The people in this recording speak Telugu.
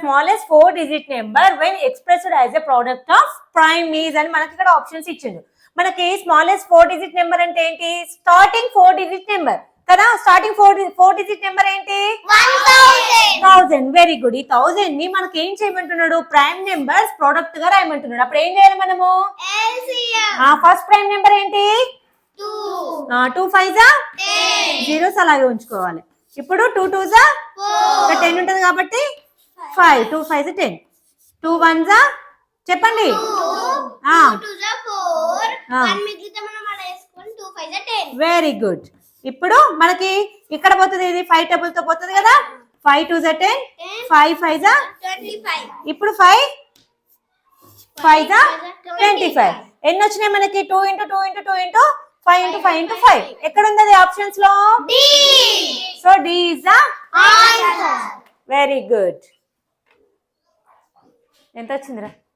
Smallest 4-digit number when expressed as a product of prime is అని మనకి ఇక్కడ ఆప్షన్స్ ఇచ్చిండు. మనకి స్మాలెస్ట్ 4-digit నెంబర్ అంటే ఏంటి? స్టార్టింగ్ 4-digit నెంబర్ కదా. స్టార్టింగ్ 4-digit నెంబర్ ఏంటి? 1000. Very good. ఈ 1000 ని మనకి ఏం చేయమంటున్నాడు? ప్రైమ్ నెంబర్స్ ప్రొడక్ట్ గా రాయమంటున్నాడు. అప్పుడు ఏం చేయాలి మనము? ఫస్ట్ ప్రైమ్ నెంబర్ ఏంటి? 2 5 జీరోస్ అలాగే ఉంచుకోవాలి. ఇప్పుడు 2 2 10 ఉంటుంది కాబట్టి 5. 2 5 10. 2 1 చెప్పండి. Very good. ఇప్పుడు మనకి ఇక్కడ పోతుంది, ఇది 5 టేబుల్ తో పోతుంది కదా. 5 2 10, 5 5 25. ఇప్పుడు 5 5 25. ఎన్ని వచ్చినాయి మనకి? 2 × 2 × 2 × 5 × 5 × 5. ఎక్కడ ఉంది అది ఆప్షన్స్ లో? So D is the answer. Very good. ఎంత వచ్చిందిరా?